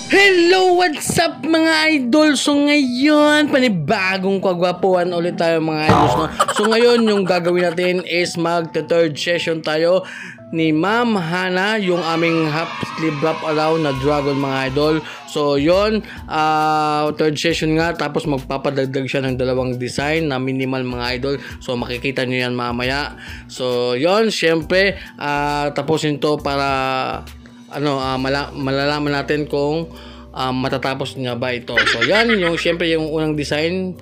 Hello! What's up mga idol? So ngayon, panibagong kagwapuan ulit tayo mga idols, no? So ngayon, yung gagawin natin is mag-third session tayo ni Ma'am Hana, yung aming half sleeve wrap around na dragon mga idol. So yon, third session nga, tapos magpapadagdag siya ng dalawang design na minimal mga idol. So makikita nyo yan mamaya. So yon, syempre tapusin to para malalaman natin kung matatapos niya ba ito. So yan, yung syempre yung unang design,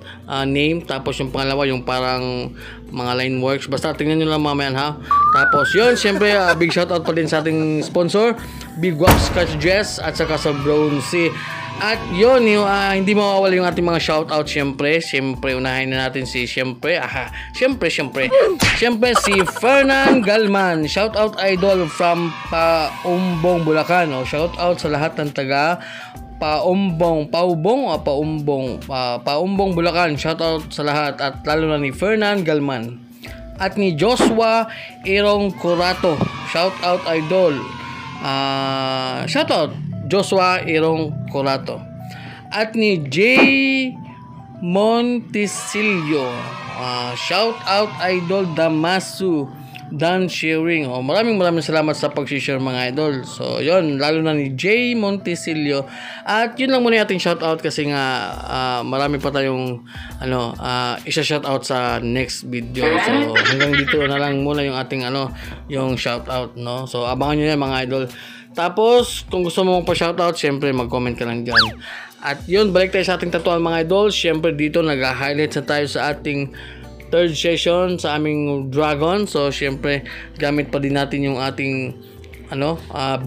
name, tapos yung pangalawa yung parang mga line works, basta tingnan nyo lang mamaya ha. Tapos yun, syempre big shoutout pa din sa ating sponsor, Big Wap Scotch Dress at saka sa Bronzy. At yun, hindi mawawala yung ating mga shoutout. Syempre unahin na natin si syempre si Fernan Galman. Shoutout idol from Paumbong, Bulacan. Shoutout sa lahat ng taga Paumbong, Bulacan. Shoutout sa lahat, at lalo na ni Fernan Galman. At ni Joshua Irong Curato. Shoutout idol. Shoutout Joshua Irong Curato. At ni J. Montesilio. Shout out idol Damasu Dan Sharing. Maraming salamat sa pag-share mga idol. So yon, lalo na ni J. Montesilio. At yun lang muna yung ating shout out, kasi nga marami pa tayong isa-shout out sa next video. So hanggang dito na lang muna yung ating yung shout out, no? So abangan nyo yan mga idol. Tapos, kung gusto mo magpa-shoutout, syempre mag-comment ka lang dyan. At yun, balik tayo sa ating tatuan mga idol. Syempre dito, nag-highlights na tayo sa ating third session sa aming dragon. So, syempre, gamit pa din natin yung ating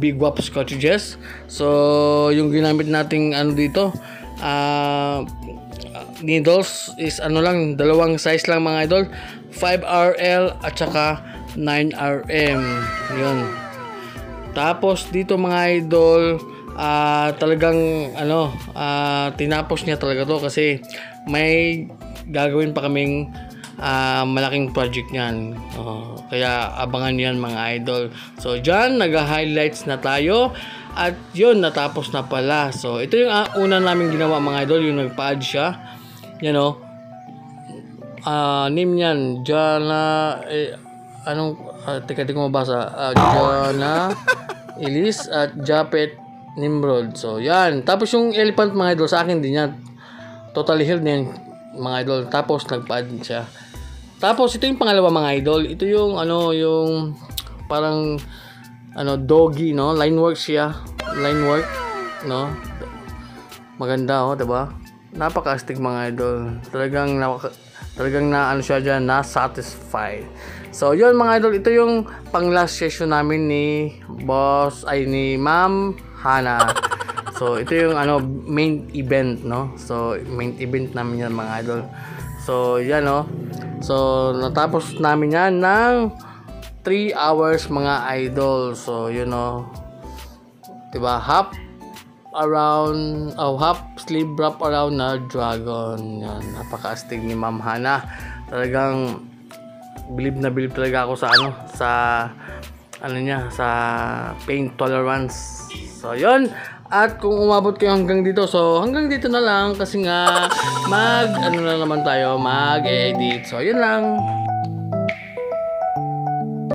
Big Wap Scotch Dress. So, yung ginamit nating dito, needles is dalawang size lang mga idol. 5RL at saka 9RM. Yun. Tapos dito mga idol, talagang tinapos niya talaga to, kasi may gagawin pa kaming malaking project niyan. Kaya abangan niyo yan mga idol. So dyan, nag-highlights na tayo. At yun, natapos na pala. So ito yung una namin ginawa mga idol, yung nagpa-add siya. Name niyan, Jana, teka ko mabasa. Jana Elise at Japet Nimrod. So yan. Tapos yung elephant mga idol, sa akin din yan. Totally healed na yan mga idol. Tapos nagpa-add siya. Tapos ito yung pangalawa mga idol. Ito yung yung parang doggy, no? Line work siya. Line work, no? Maganda, diba? Napaka-astig mga idol. Talagang siya dyan, na-satisfied. So yun mga idol, ito yung pang last session namin ni Ma'am Hana. So ito yung main event, no? So main event namin yan mga idol. So yan, no? So natapos namin yan ng 3 hours mga idol. So yun, no? Diba? Half sleeve wrap around na dragon. Yan, napaka-astig ni Ma'am Hana. Talagang bilib na bilib talaga ako sa sa pain tolerance. So yun, at kung umabot kayo hanggang dito, so hanggang dito na lang, kasi nga na naman tayo mag-edit. So yun lang.